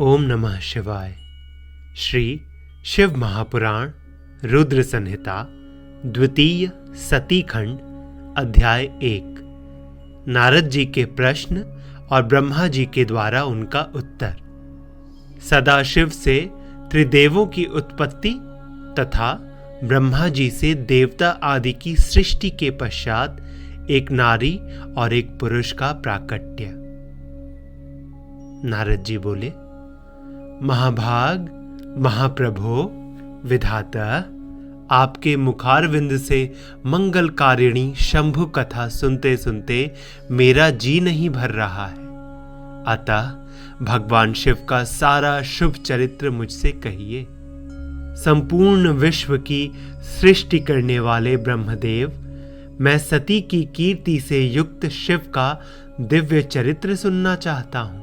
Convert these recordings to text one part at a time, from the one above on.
ओम नमः शिवाय। श्री शिव महापुराण रुद्र संहिता द्वितीय सती खंड अध्याय 1। नारद जी के प्रश्न और ब्रह्मा जी के द्वारा उनका उत्तर। सदाशिव से त्रिदेवों की उत्पत्ति तथा ब्रह्मा जी से देवता आदि की सृष्टि के पश्चात एक नारी और एक पुरुष का प्राकट्य। नारद जी बोले, महाभाग महाप्रभो विधाता, आपके मुखारविंद से मंगलकारिणी शंभु कथा सुनते सुनते मेरा जी नहीं भर रहा है। अतः भगवान शिव का सारा शुभ चरित्र मुझसे कहिए। संपूर्ण विश्व की सृष्टि करने वाले ब्रह्मदेव, मैं सती की कीर्ति से युक्त शिव का दिव्य चरित्र सुनना चाहता हूं।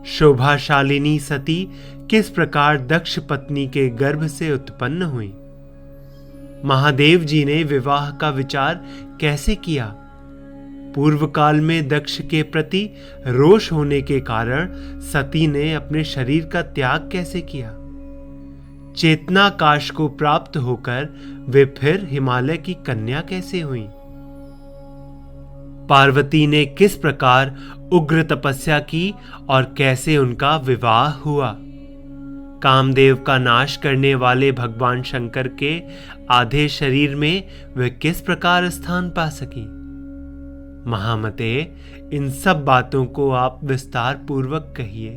शोभाशालिनी सती किस प्रकार दक्ष पत्नी के गर्भ से उत्पन्न हुई? महादेव जी ने विवाह का विचार कैसे किया? पूर्व काल में दक्ष के प्रति रोष होने के कारण सती ने अपने शरीर का त्याग कैसे किया? चेतनाकाश को प्राप्त होकर वे फिर हिमालय की कन्या कैसे हुई? पार्वती ने किस प्रकार उग्र तपस्या की और कैसे उनका विवाह हुआ? कामदेव का नाश करने वाले भगवान शंकर के आधे शरीर में वे किस प्रकार स्थान पा सकी? महामते, इन सब बातों को आप विस्तार पूर्वक कहिए।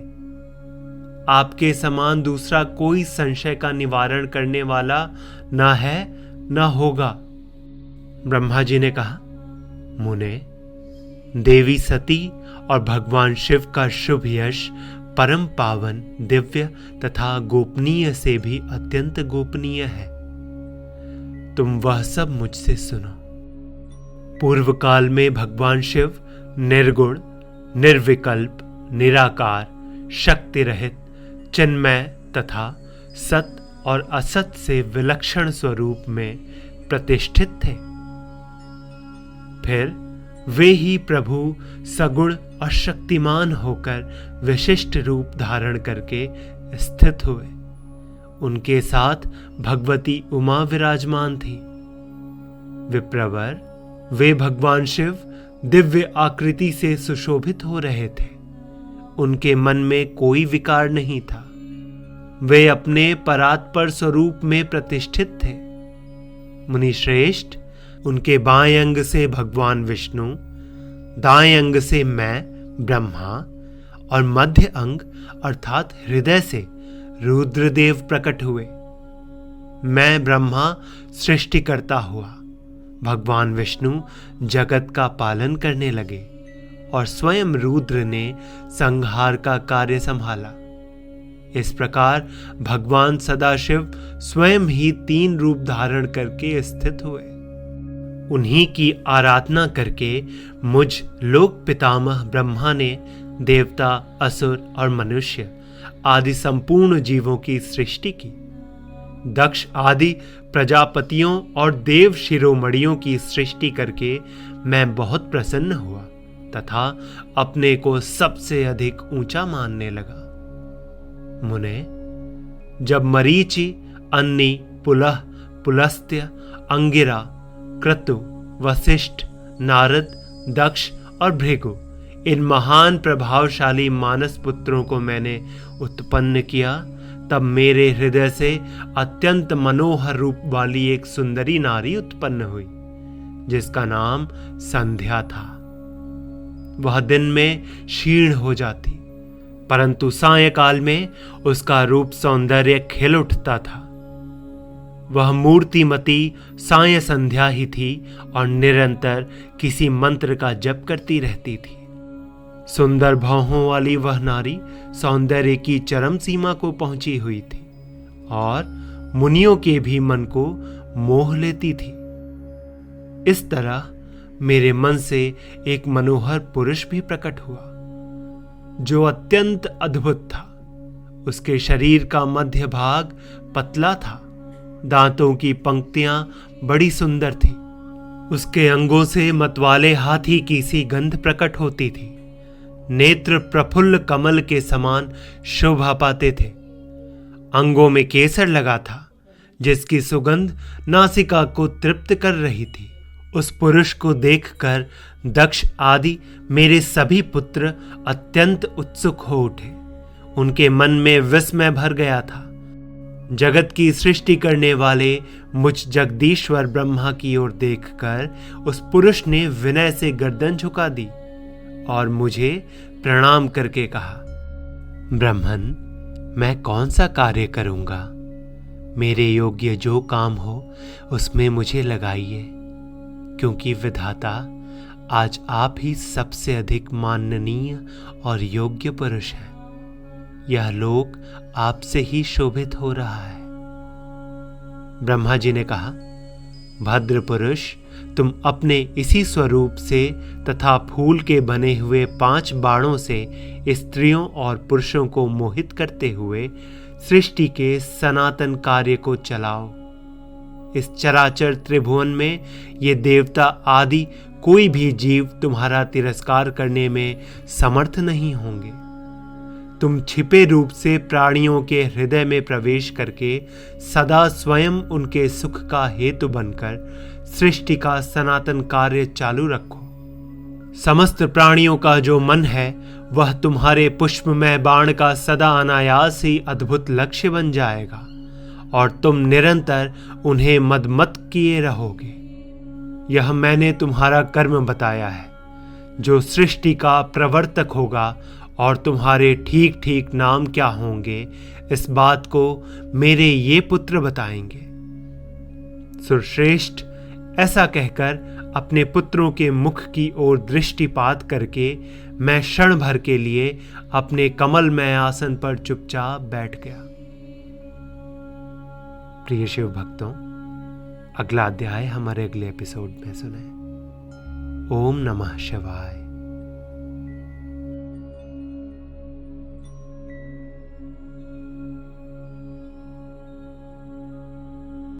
आपके समान दूसरा कोई संशय का निवारण करने वाला न है न होगा। ब्रह्मा जी ने कहा, मुने, देवी सती और भगवान शिव का शुभ यश परम पावन, दिव्य तथा गोपनीय से भी अत्यंत गोपनीय है। तुम वह सब मुझसे सुनो। पूर्व काल में भगवान शिव निर्गुण, निर्विकल्प, निराकार, शक्ति रहित, चिन्मय तथा सत और असत से विलक्षण स्वरूप में प्रतिष्ठित थे। फिर वे ही प्रभु सगुण और शक्तिमान होकर विशिष्ट रूप धारण करके स्थित हुए। उनके साथ भगवती उमा विराजमान थी। विप्रवर, वे भगवान शिव दिव्य आकृति से सुशोभित हो रहे थे। उनके मन में कोई विकार नहीं था। वे अपने परात्पर स्वरूप में प्रतिष्ठित थे। मुनिश्रेष्ठ, उनके बाएं अंग से भगवान विष्णु, दाएं अंग से मैं ब्रह्मा और मध्य अंग अर्थात हृदय से रुद्रदेव प्रकट हुए। मैं ब्रह्मा सृष्टि करता हुआ, भगवान विष्णु जगत का पालन करने लगे और स्वयं रुद्र ने संहार का कार्य संभाला। इस प्रकार भगवान सदाशिव स्वयं ही 3 रूप धारण करके स्थित हुए। उन्हीं की आराधना करके मुझ लोक पितामह ब्रह्मा ने देवता, असुर और मनुष्य आदि संपूर्ण जीवों की सृष्टि की। दक्ष आदि प्रजापतियों और देव शिरोमणियों की सृष्टि करके मैं बहुत प्रसन्न हुआ तथा अपने को सबसे अधिक ऊंचा मानने लगा। मुने, जब मरीचि, अन्नी, पुलह, पुलस्त्य, अंगिरा, क्रतु, वशिष्ठ, नारद, दक्ष और भृगु, इन महान प्रभावशाली मानस पुत्रों को मैंने उत्पन्न किया, तब मेरे हृदय से अत्यंत मनोहर रूप वाली एक सुंदरी नारी उत्पन्न हुई, जिसका नाम संध्या था। वह दिन में क्षीण हो जाती, परंतु सायंकाल में उसका रूप सौंदर्य खिल उठता था। वह मूर्तिमती साय संध्या ही थी और निरंतर किसी मंत्र का जप करती रहती थी। सुंदर भौहों वाली वह नारी सौंदर्य की चरम सीमा को पहुंची हुई थी और मुनियों के भी मन को मोह लेती थी। इस तरह मेरे मन से एक मनोहर पुरुष भी प्रकट हुआ, जो अत्यंत अद्भुत था। उसके शरीर का मध्य भाग पतला था, दांतों की पंक्तियां बड़ी सुंदर थी। उसके अंगों से मतवाले हाथी की सी गंध प्रकट होती थी। नेत्र प्रफुल्ल कमल के समान शोभा पाते थे। अंगों में केसर लगा था, जिसकी सुगंध नासिका को तृप्त कर रही थी। उस पुरुष को देखकर दक्ष आदि मेरे सभी पुत्र अत्यंत उत्सुक हो उठे। उनके मन में विस्मय भर गया था। जगत की सृष्टि करने वाले मुझ जगदीश्वर ब्रह्मा की ओर देखकर उस पुरुष ने विनय से गर्दन झुका दी और मुझे प्रणाम करके कहा, ब्राह्मण, मैं कौन सा कार्य करूंगा? मेरे योग्य जो काम हो उसमें मुझे लगाइए, क्योंकि विधाता आज आप ही सबसे अधिक माननीय और योग्य पुरुष हैं। यह लोक आपसे ही शोभित हो रहा है। ब्रह्मा जी ने कहा, भद्र पुरुष, तुम अपने इसी स्वरूप से तथा फूल के बने हुए 5 बाणों से स्त्रियों और पुरुषों को मोहित करते हुए सृष्टि के सनातन कार्य को चलाओ। इस चराचर त्रिभुवन में ये देवता आदि कोई भी जीव तुम्हारा तिरस्कार करने में समर्थ नहीं होंगे। तुम छिपे रूप से प्राणियों के हृदय में प्रवेश करके सदा स्वयं उनके सुख का हेतु बनकर सृष्टि का सनातन कार्य चालू रखो। समस्त प्राणियों का जो मन है वह तुम्हारे पुष्पमय बाण का सदा अनायास ही अद्भुत लक्ष्य बन जाएगा और तुम निरंतर उन्हें मदमत किए रहोगे। यह मैंने तुम्हारा कर्म बताया है, जो सृष्टि का प्रवर्तक होगा, और तुम्हारे ठीक ठीक नाम क्या होंगे इस बात को मेरे ये पुत्र बताएंगे। सुरश्रेष्ठ, ऐसा कहकर अपने पुत्रों के मुख की ओर दृष्टिपात करके मैं क्षण भर के लिए अपने कमलमय आसन पर चुपचाप बैठ गया। प्रिय शिव भक्तों, अगला अध्याय हमारे अगले एपिसोड में सुने। ओम नमः शिवाय।